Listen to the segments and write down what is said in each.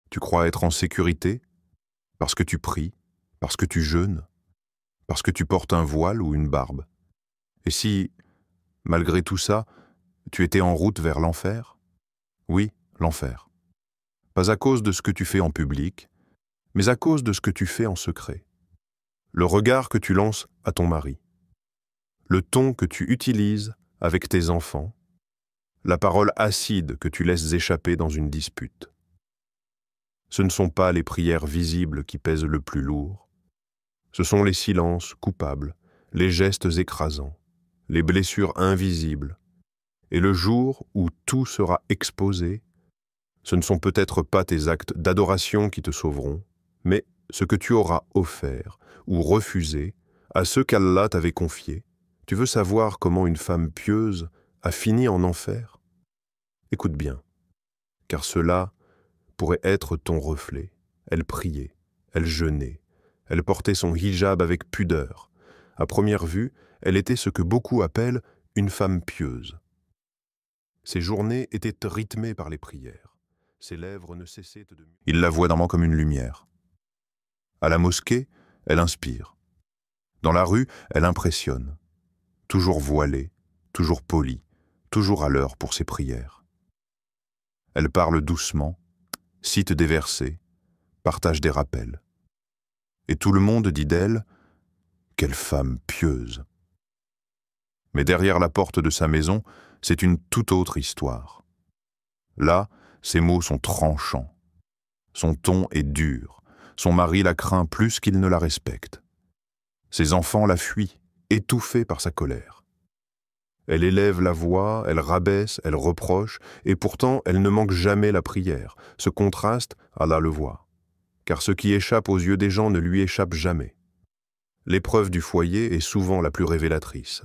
Tu crois être en sécurité parce que tu pries, parce que tu jeûnes, parce que tu portes un voile ou une barbe. Et si, malgré tout ça, tu étais en route vers l'enfer? Oui, l'enfer. Pas à cause de ce que tu fais en public, mais à cause de ce que tu fais en secret. Le regard que tu lances à ton mari, le ton que tu utilises avec tes enfants, la parole acide que tu laisses échapper dans une dispute. Ce ne sont pas les prières visibles qui pèsent le plus lourd, ce sont les silences coupables, les gestes écrasants, les blessures invisibles. Et le jour où tout sera exposé, ce ne sont peut-être pas tes actes d'adoration qui te sauveront, mais ce que tu auras offert ou refusé à ceux qu'Allah t'avait confiés. Tu veux savoir comment une femme pieuse a fini en enfer? Écoute bien, car cela pourrait être ton reflet. Elle priait, elle jeûnait, elle portait son hijab avec pudeur. À première vue, elle était ce que beaucoup appellent une femme pieuse. Ses journées étaient rythmées par les prières. Ses lèvres ne cessaient de... Il la voit normalement comme une lumière. À la mosquée, elle inspire. Dans la rue, elle impressionne. Toujours voilée, toujours polie, toujours à l'heure pour ses prières. Elle parle doucement, cite des versets, partage des rappels. Et tout le monde dit d'elle, quelle femme pieuse. Mais derrière la porte de sa maison, c'est une toute autre histoire. Là, ses mots sont tranchants. Son ton est dur. Son mari la craint plus qu'il ne la respecte. Ses enfants la fuient, étouffés par sa colère. Elle élève la voix, elle rabaisse, elle reproche, et pourtant elle ne manque jamais la prière. Ce contraste, Allah le voit. Car ce qui échappe aux yeux des gens ne lui échappe jamais. L'épreuve du foyer est souvent la plus révélatrice.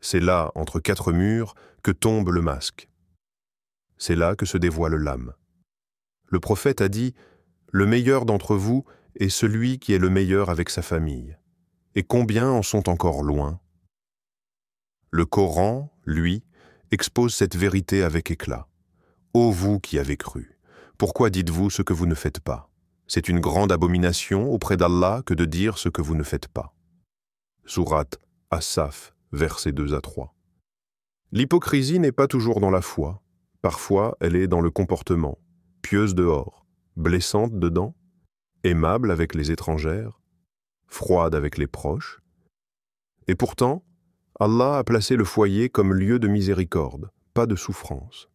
C'est là, entre quatre murs, que tombe le masque. C'est là que se dévoile l'âme. Le prophète a dit « Le meilleur d'entre vous est celui qui est le meilleur avec sa famille. » Et combien en sont encore loin? Le Coran, lui, expose cette vérité avec éclat. « Ô vous qui avez cru, pourquoi dites-vous ce que vous ne faites pas? C'est une grande abomination auprès d'Allah que de dire ce que vous ne faites pas. » Sourate As-Saf, versets 2 à 3. L'hypocrisie n'est pas toujours dans la foi. Parfois, elle est dans le comportement, pieuse dehors, blessante dedans, aimable avec les étrangères, froide avec les proches. Et pourtant, Allah a placé le foyer comme lieu de miséricorde, pas de souffrance.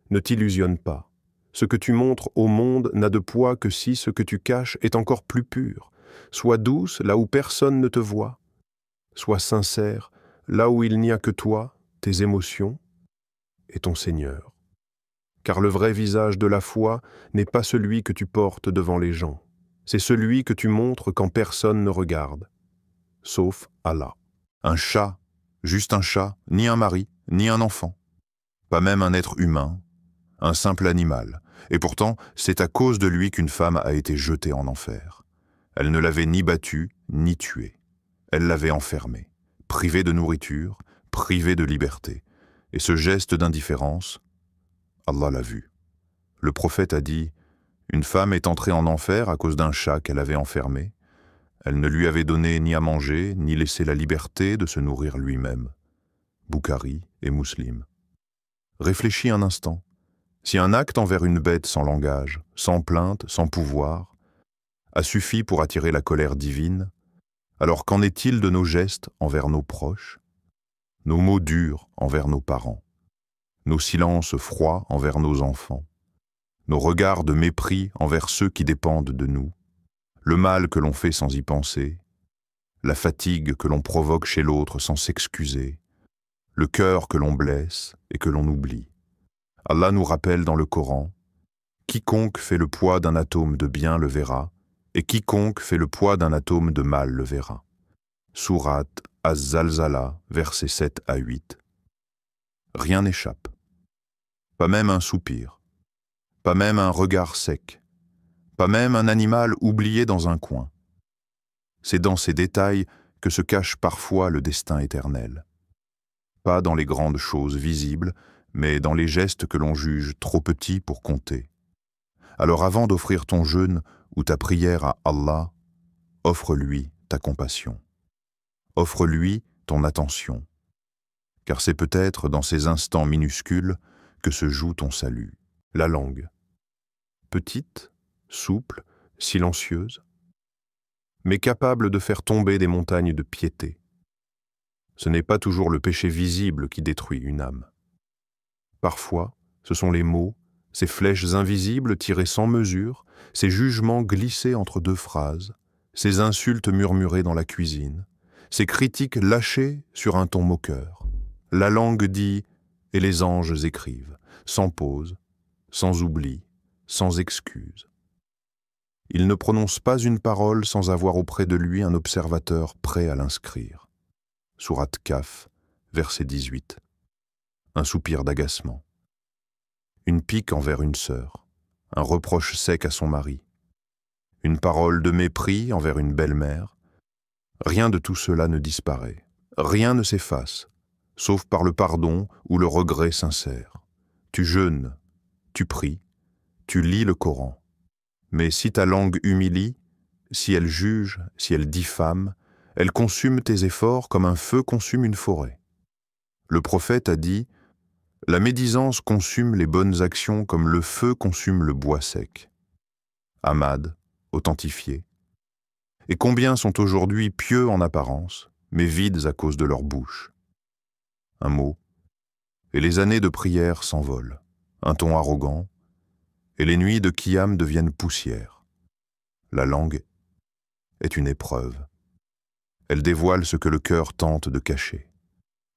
Ne t'illusionne pas. Ce que tu montres au monde n'a de poids que si ce que tu caches est encore plus pur. Sois douce là où personne ne te voit. Sois sincère là où il n'y a que toi, tes émotions et ton Seigneur. Car le vrai visage de la foi n'est pas celui que tu portes devant les gens. C'est celui que tu montres quand personne ne regarde, sauf Allah. Un chat, juste un chat, ni un mari, ni un enfant. Pas même un être humain, un simple animal. Et pourtant, c'est à cause de lui qu'une femme a été jetée en enfer. Elle ne l'avait ni battu, ni tué. Elle l'avait enfermé, privé de nourriture, privé de liberté. Et ce geste d'indifférence, Allah l'a vu. Le prophète a dit, « Une femme est entrée en enfer à cause d'un chat qu'elle avait enfermé. Elle ne lui avait donné ni à manger, ni laissé la liberté de se nourrir lui-même. » Boukhari et Muslim. Réfléchis un instant. Si un acte envers une bête sans langage, sans plainte, sans pouvoir, a suffi pour attirer la colère divine, alors qu'en est-il de nos gestes envers nos proches, nos mots durs envers nos parents, nos silences froids envers nos enfants, nos regards de mépris envers ceux qui dépendent de nous, le mal que l'on fait sans y penser, la fatigue que l'on provoque chez l'autre sans s'excuser, le cœur que l'on blesse et que l'on oublie. Allah nous rappelle dans le Coran, « Quiconque fait le poids d'un atome de bien le verra, et quiconque fait le poids d'un atome de mal le verra. » Sourate Az-Zalzala, versets 7 à 8. Rien n'échappe. Pas même un soupir. Pas même un regard sec. Pas même un animal oublié dans un coin. C'est dans ces détails que se cache parfois le destin éternel. Pas dans les grandes choses visibles, mais dans les gestes que l'on juge trop petits pour compter. Alors avant d'offrir ton jeûne ou ta prière à Allah, offre-lui ta compassion. Offre-lui ton attention, car c'est peut-être dans ces instants minuscules que se joue ton salut. La langue, petite, souple, silencieuse, mais capable de faire tomber des montagnes de piété. Ce n'est pas toujours le péché visible qui détruit une âme. Parfois, ce sont les mots, ces flèches invisibles tirées sans mesure, ces jugements glissés entre deux phrases, ces insultes murmurées dans la cuisine, ces critiques lâchées sur un ton moqueur. La langue dit et les anges écrivent, sans pause, sans oubli, sans excuse. Il ne prononce pas une parole sans avoir auprès de lui un observateur prêt à l'inscrire. Sourate Kaf, verset 18. Un soupir d'agacement. Une pique envers une sœur, un reproche sec à son mari, une parole de mépris envers une belle-mère. Rien de tout cela ne disparaît, rien ne s'efface, sauf par le pardon ou le regret sincère. Tu jeûnes, tu pries, tu lis le Coran. Mais si ta langue humilie, si elle juge, si elle diffame, elle consume tes efforts comme un feu consume une forêt. Le prophète a dit « La médisance consume les bonnes actions comme le feu consume le bois sec. » Ahmad, authentifié. Et combien sont aujourd'hui pieux en apparence, mais vides à cause de leur bouche. Un mot, et les années de prière s'envolent, un ton arrogant, et les nuits de Qiyam deviennent poussière. La langue est une épreuve. Elle dévoile ce que le cœur tente de cacher.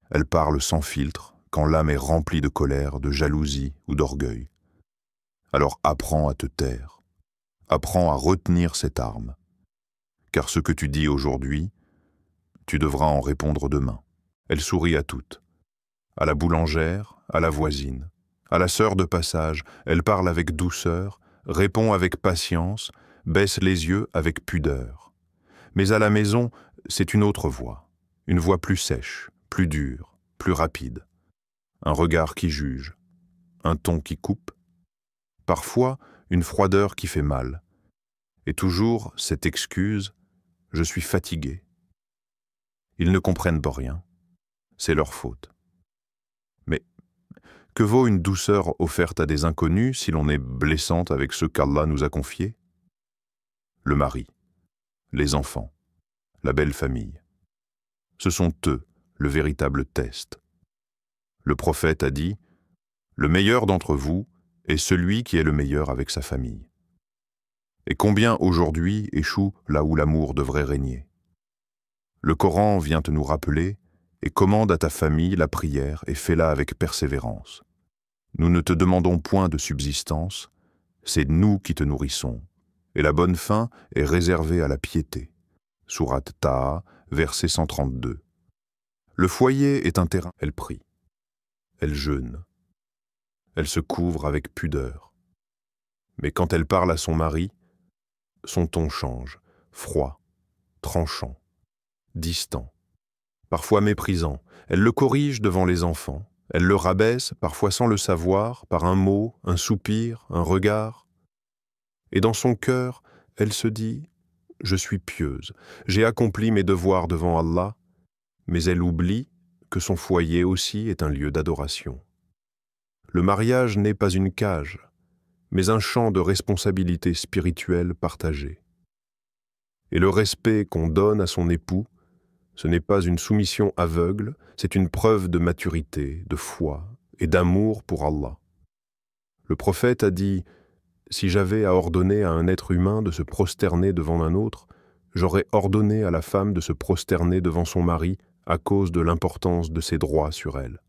Elle parle sans filtre, quand l'âme est remplie de colère, de jalousie ou d'orgueil. Alors apprends à te taire. Apprends à retenir cette arme. Car ce que tu dis aujourd'hui, tu devras en répondre demain. Elle sourit à toutes. À la boulangère, à la voisine, à la sœur de passage, elle parle avec douceur, répond avec patience, baisse les yeux avec pudeur. Mais à la maison, c'est une autre voix, une voix plus sèche, plus dure, plus rapide. Un regard qui juge, un ton qui coupe, parfois une froideur qui fait mal, et toujours cette excuse « je suis fatigué ». Ils ne comprennent pas rien, c'est leur faute. Mais que vaut une douceur offerte à des inconnus si l'on est blessante avec ceux qu'Allah nous a confiés? Le mari, les enfants, la belle famille. Ce sont eux le véritable test. Le prophète a dit « Le meilleur d'entre vous est celui qui est le meilleur avec sa famille. » Et combien aujourd'hui échouent là où l'amour devrait régner? Le Coran vient te nous rappeler et commande à ta famille la prière et fais-la avec persévérance. Nous ne te demandons point de subsistance, c'est nous qui te nourrissons, et la bonne fin est réservée à la piété. Sourate Taha, verset 132. Le foyer est un terrain. Elle prie, elle jeûne, elle se couvre avec pudeur. Mais quand elle parle à son mari, son ton change, froid, tranchant, distant, parfois méprisant. Elle le corrige devant les enfants. Elle le rabaisse, parfois sans le savoir, par un mot, un soupir, un regard. Et dans son cœur, elle se dit « Je suis pieuse, j'ai accompli mes devoirs devant Allah », mais elle oublie que son foyer aussi est un lieu d'adoration. Le mariage n'est pas une cage, mais un champ de responsabilité spirituelle partagée. Et le respect qu'on donne à son époux, ce n'est pas une soumission aveugle, c'est une preuve de maturité, de foi et d'amour pour Allah. Le prophète a dit « Si j'avais à ordonner à un être humain de se prosterner devant un autre, j'aurais ordonné à la femme de se prosterner devant son mari à cause de l'importance de ses droits sur elle. »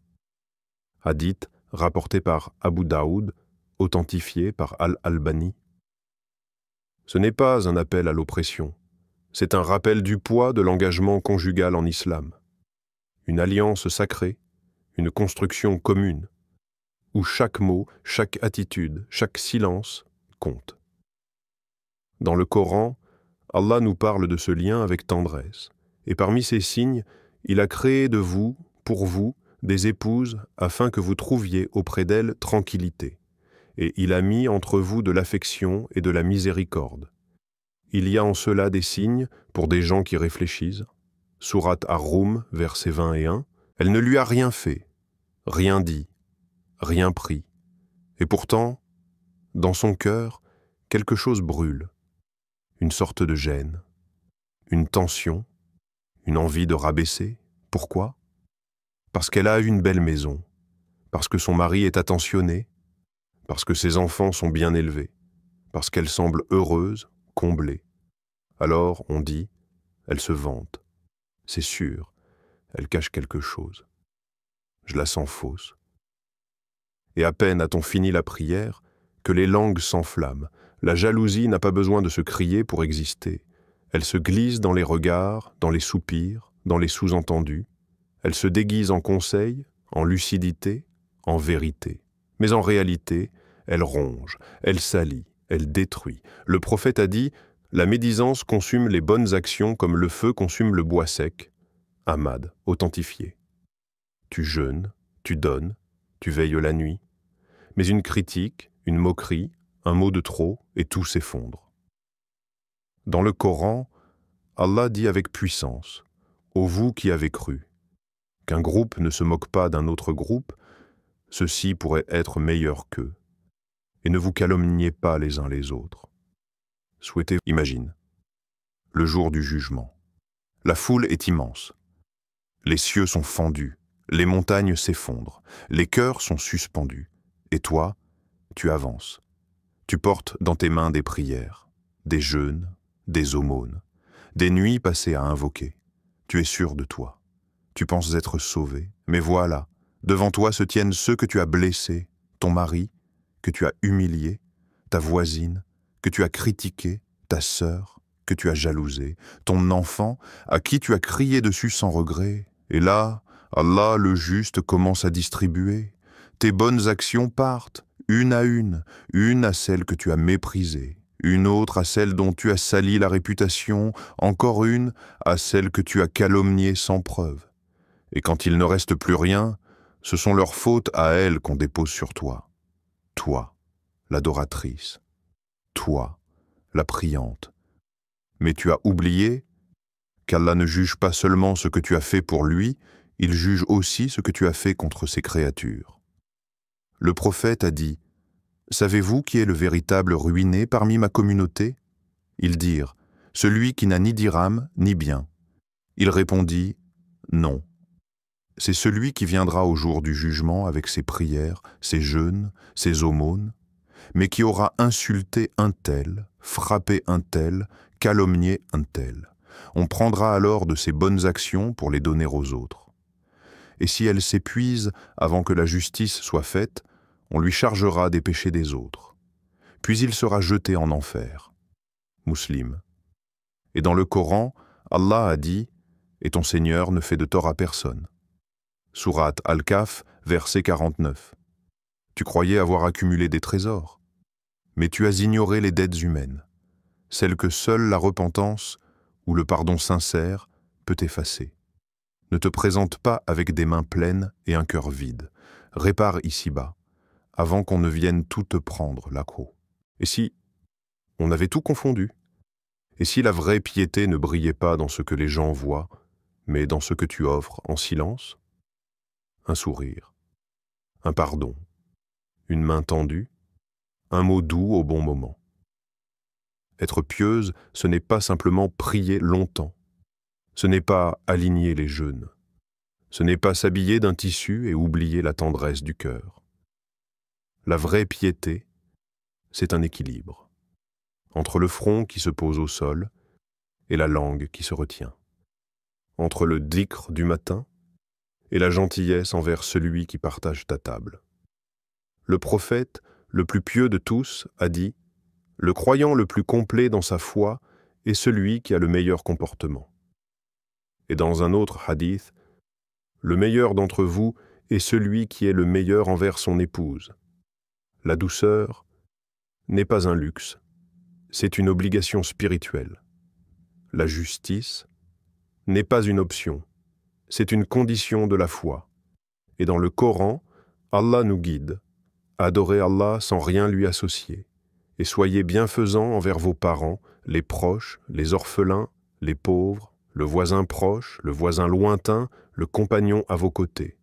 Hadith rapporté par Abu Daoud, authentifié par Al-Albani. Ce n'est pas un appel à l'oppression. C'est un rappel du poids de l'engagement conjugal en islam. Une alliance sacrée, une construction commune, où chaque mot, chaque attitude, chaque silence compte. Dans le Coran, Allah nous parle de ce lien avec tendresse, et parmi ces signes, il a créé de vous, pour vous, des épouses, afin que vous trouviez auprès d'elles tranquillité, et il a mis entre vous de l'affection et de la miséricorde. Il y a en cela des signes pour des gens qui réfléchissent. Sourate Ar-Rum, verset 21. Elle ne lui a rien fait, rien dit, rien pris. Et pourtant, dans son cœur, quelque chose brûle. Une sorte de gêne, une tension, une envie de rabaisser. Pourquoi? Parce qu'elle a une belle maison, parce que son mari est attentionné, parce que ses enfants sont bien élevés, parce qu'elle semble heureuse, comblée. Alors, on dit, elle se vante. C'est sûr, elle cache quelque chose. Je la sens fausse. Et à peine a-t-on fini la prière que les langues s'enflamment. La jalousie n'a pas besoin de se crier pour exister. Elle se glisse dans les regards, dans les soupirs, dans les sous-entendus. Elle se déguise en conseil, en lucidité, en vérité. Mais en réalité, elle ronge, elle salit, elle détruit. Le prophète a dit « La médisance consume les bonnes actions comme le feu consume le bois sec. » Ahmad, authentifié. Tu jeûnes, tu donnes, tu veilles la nuit. Mais une critique, une moquerie, un mot de trop, et tout s'effondre. Dans le Coran, Allah dit avec puissance « Ô vous qui avez cru », qu'un groupe ne se moque pas d'un autre groupe, ceux-ci pourraient être meilleurs qu'eux. Et ne vous calomniez pas les uns les autres. Souhaitez, imagine, le jour du jugement. La foule est immense. Les cieux sont fendus, les montagnes s'effondrent, les cœurs sont suspendus. Et toi, tu avances. Tu portes dans tes mains des prières, des jeûnes, des aumônes, des nuits passées à invoquer. Tu es sûr de toi. Tu penses être sauvé, mais voilà, devant toi se tiennent ceux que tu as blessés, ton mari, que tu as humilié, ta voisine, que tu as critiqué, ta sœur, que tu as jalousée, ton enfant, à qui tu as crié dessus sans regret. Et là, Allah le juste commence à distribuer. Tes bonnes actions partent, une à celle que tu as méprisée, une autre à celle dont tu as sali la réputation, encore une à celle que tu as calomniée sans preuve. Et quand il ne reste plus rien, ce sont leurs fautes à elles qu'on dépose sur toi. Toi, l'adoratrice. Toi, la priante. Mais tu as oublié qu'Allah ne juge pas seulement ce que tu as fait pour lui, il juge aussi ce que tu as fait contre ses créatures. Le prophète a dit « Savez-vous qui est le véritable ruiné parmi ma communauté ?» Ils dirent « Celui qui n'a ni dirham ni bien. » Il répondit « Non. C'est celui qui viendra au jour du jugement avec ses prières, ses jeûnes, ses aumônes, mais qui aura insulté un tel, frappé un tel, calomnié un tel. On prendra alors de ses bonnes actions pour les donner aux autres. Et si elles s'épuisent avant que la justice soit faite, on lui chargera des péchés des autres. Puis il sera jeté en enfer. Muslim. Et dans le Coran, Allah a dit « Et ton Seigneur ne fait de tort à personne ». Sourate Al-Kahf, verset 49. Tu croyais avoir accumulé des trésors, mais tu as ignoré les dettes humaines, celles que seule la repentance ou le pardon sincère peut effacer. Ne te présente pas avec des mains pleines et un cœur vide. Répare ici-bas, avant qu'on ne vienne tout te prendre, l'accro. Et si on avait tout confondu? Et si la vraie piété ne brillait pas dans ce que les gens voient, mais dans ce que tu offres en silence? Un sourire, un pardon, une main tendue, un mot doux au bon moment. Être pieuse, ce n'est pas simplement prier longtemps. Ce n'est pas aligner les jeûnes. Ce n'est pas s'habiller d'un tissu et oublier la tendresse du cœur. La vraie piété, c'est un équilibre entre le front qui se pose au sol et la langue qui se retient, entre le dhikr du matin et la gentillesse envers celui qui partage ta table. Le prophète, le plus pieux de tous, a dit « Le croyant le plus complet dans sa foi est celui qui a le meilleur comportement. » Et dans un autre hadith, « Le meilleur d'entre vous est celui qui est le meilleur envers son épouse. » La douceur n'est pas un luxe, c'est une obligation spirituelle. La justice n'est pas une option, c'est une condition de la foi. Et dans le Coran, Allah nous guide Adorez Allah sans rien lui associer, et soyez bienfaisants envers vos parents, les proches, les orphelins, les pauvres, le voisin proche, le voisin lointain, le compagnon à vos côtés.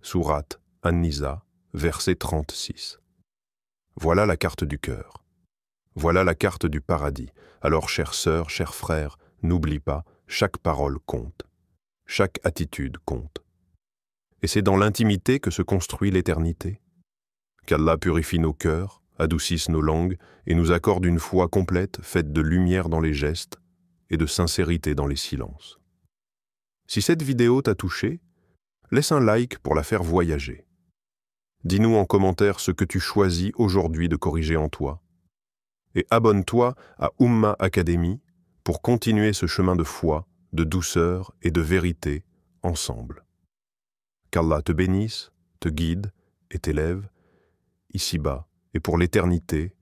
Sourate An-Nisa, verset 36. Voilà la carte du cœur. Voilà la carte du paradis. Alors, chères sœurs, chers frères, n'oublie pas, chaque parole compte. Chaque attitude compte. Et c'est dans l'intimité que se construit l'éternité. Qu'Allah purifie nos cœurs, adoucisse nos langues et nous accorde une foi complète faite de lumière dans les gestes et de sincérité dans les silences. Si cette vidéo t'a touché, laisse un like pour la faire voyager. Dis-nous en commentaire ce que tu choisis aujourd'hui de corriger en toi. Et abonne-toi à Ummah Academy pour continuer ce chemin de foi, de douceur et de vérité ensemble. Qu'Allah te bénisse, te guide et t'élève, ici-bas et pour l'éternité.